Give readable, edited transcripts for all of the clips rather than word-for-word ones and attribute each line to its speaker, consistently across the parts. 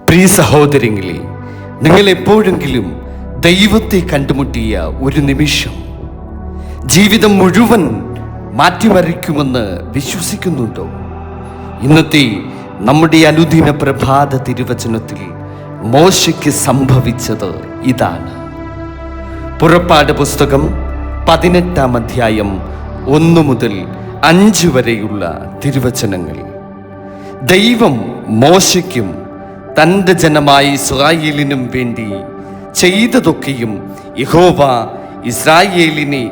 Speaker 1: പ്രിയ സഹോദരങ്ങളെ, നിങ്ങൾ എപ്പോഴെങ്കിലും ദൈവത്തെ കണ്ടുമുട്ടിയ ഒരു നിമിഷം ജീവിതം മുഴുവൻ മാറ്റിമറിക്കുമെന്ന് വിശ്വസിക്കുന്നുണ്ടോ? ഇന്നത്തെ നമ്മുടെ അനുദിന പ്രഭാത തിരുവചനത്തിൽ മോശയ്ക്ക് സംഭവിച്ചത് ഇതാണ്. പുറപ്പാട് പുസ്തകം 18-ാം അധ്യായം 1 മുതൽ 5 വരെയുള്ള തിരുവചനങ്ങൾ. ദൈവം മോശയ്ക്കും തൻ്റെ ജനമായ ഇസ്രായേലിനും വേണ്ടി ചെയ്തതൊക്കെയും യഹോവ ഇസ്രായേലിനെ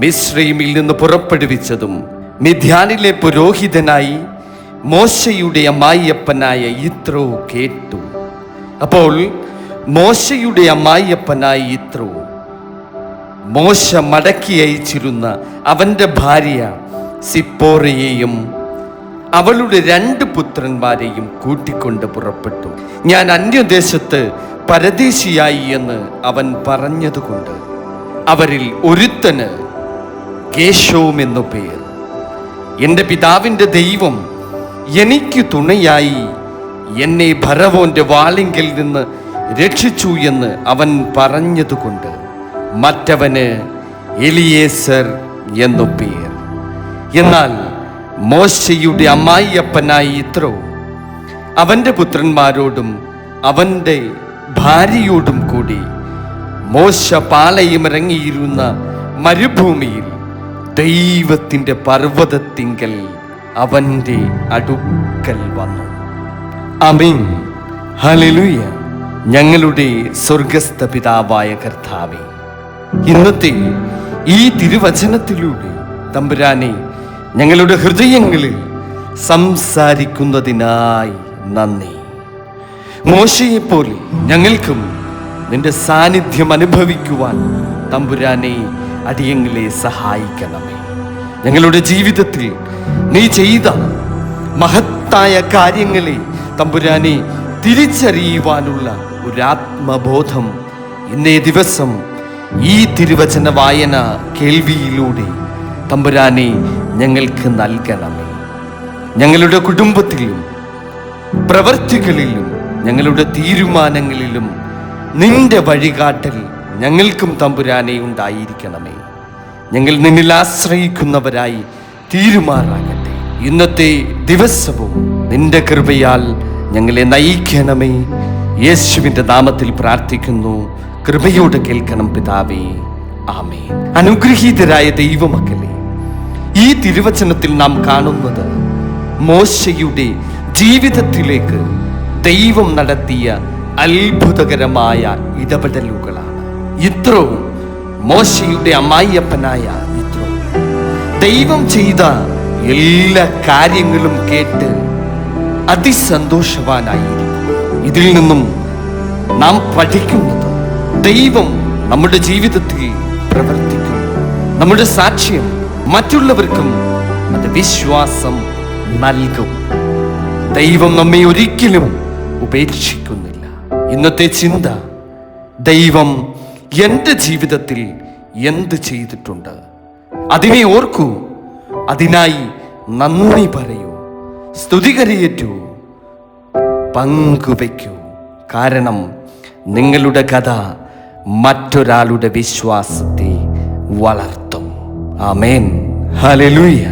Speaker 1: മിസ്രയീമിൽ നിന്ന് പുറപ്പെടുവിച്ചതും മിദ്യാനിലെ പുരോഹിതനായി മോശയുടെ അമ്മായിയപ്പനായ യിത്രോ കേട്ടു. അപ്പോൾ മോശയുടെ അമ്മായിയപ്പനായ യിത്രോ മോശ മടക്കി അയച്ചിരുന്ന അവൻ്റെ ഭാര്യ സിപ്പോറയെയും അവളുടെ 2 പുത്രന്മാരെയും കൂട്ടിക്കൊണ്ട് പുറപ്പെട്ടു. ഞാൻ അന്യദേശത്ത് പരദേശിയായി എന്ന് അവൻ പറഞ്ഞതുകൊണ്ട് അവരിൽ ഒരുത്തന് ഗേശോം എന്നു പേർ. എൻ്റെ പിതാവിൻ്റെ ദൈവം എനിക്ക് തുണയായി എന്നെ ഫറവോന്റെ വാളിങ്കൽ നിന്ന് രക്ഷിച്ചു എന്ന് അവൻ പറഞ്ഞതുകൊണ്ട് മറ്റവന് എലിയേസർ എന്നു പേർ. എന്നാൽ മോശയുടെ അമ്മായിയപ്പനായ യിത്രോ അവൻ്റെ പുത്രന്മാരോടും അവൻ്റെ ഭാര്യയോടും കൂടി മോശ പാളയമിറങ്ങിയിരുന്ന മരുഭൂമിയിൽ ദൈവത്തിൻ്റെ പർവ്വതത്തിങ്കൽ അവൻ്റെ അടുക്കൽ വന്നു. ആമേൻ, ഹല്ലേലൂയ. ഞങ്ങളുടെ സ്വർഗസ്ഥ പിതാവായ കർത്താവേ, ഇന്നത്തെ ഈ തിരുവചനത്തിലൂടെ തമ്പുരാനെ ഞങ്ങളുടെ ഹൃദയങ്ങളിൽ സംസാരിക്കുന്നതിനായി നന്ദി. മോശയെപ്പോലെ ഞങ്ങൾക്കും നിന്റെ സാന്നിധ്യം അനുഭവിക്കുവാൻ തമ്പുരാനെ അടിയങ്ങളെ സഹായിക്കണമേ. ഞങ്ങളുടെ ജീവിതത്തിൽ നീ ചെയ്ത മഹത്തായ കാര്യങ്ങളെ തമ്പുരാനെ തിരിച്ചറിയുവാനുള്ള ഒരാത്മബോധം ഇന്നേ ദിവസം ഈ തിരുവചന വായന കേൾവിയിലൂടെ തമ്പുരാനെ ഞങ്ങൾക്ക് നൽകണമേ. ഞങ്ങളുടെ കുടുംബത്തിലും പ്രവൃത്തികളിലും ഞങ്ങളുടെ തീരുമാനങ്ങളിലും നിന്റെ വഴികാട്ടൽ ഞങ്ങൾക്കും തമ്പുരാനെ ഉണ്ടായിരിക്കണമേ. ഞങ്ങൾ നിന്നിൽ ആശ്രയിക്കുന്നവരായി തീരുമാറാകട്ടെ. ഇന്നത്തെ ദിവസവും നിന്റെ കൃപയാൽ ഞങ്ങളെ നയിക്കണമേ. യേശുവിൻ്റെ നാമത്തിൽ പ്രാർത്ഥിക്കുന്നു. കൃപയോടെ കേൾക്കണം പിതാവേ, ആമേൻ. അനുഗ്രഹീതരായ ദൈവമക്കളെ, ഈ തിരുവചനത്തിൽ നാം കാണുന്നത് മോശയുടെ ജീവിതത്തിലേക്ക് ദൈവം നടത്തിയ അത്ഭുതകരമായ ഇടപെടലുകളാണ്. യിത്രോ, മോശയുടെ അമ്മായിയപ്പനായ യിത്രോ, ദൈവം ചെയ്ത എല്ലാ കാര്യങ്ങളും കേട്ട് അതിസന്തോഷവാനായിരിക്കും. ഇതിൽ നിന്നും നാം പഠിക്കുന്നത് ദൈവം നമ്മുടെ ജീവിതത്തിൽ പ്രവർത്തിക്കും. നമ്മുടെ സാക്ഷ്യം മറ്റുള്ളവർക്കും അത് വിശ്വാസം നൽകും. ദൈവം നമ്മെ ഒരിക്കലും ഉപേക്ഷിക്കുന്നില്ല. ഇന്നത്തെ ചിന്ത, ദൈവം എൻ്റെ ജീവിതത്തിൽ എന്ത് ചെയ്തിട്ടുണ്ട്, അതിനെ ഓർക്കൂ, അതിനായി നന്ദി പറയൂ, സ്തുതി കരയേറ്റൂ, പങ്കുവയ്ക്കൂ. കാരണം നിങ്ങളുടെ കഥ മറ്റൊരാളുടെ വിശ്വാസത്തെ വളർത്തും. ആമേൻ, ഹല്ലേലൂയ.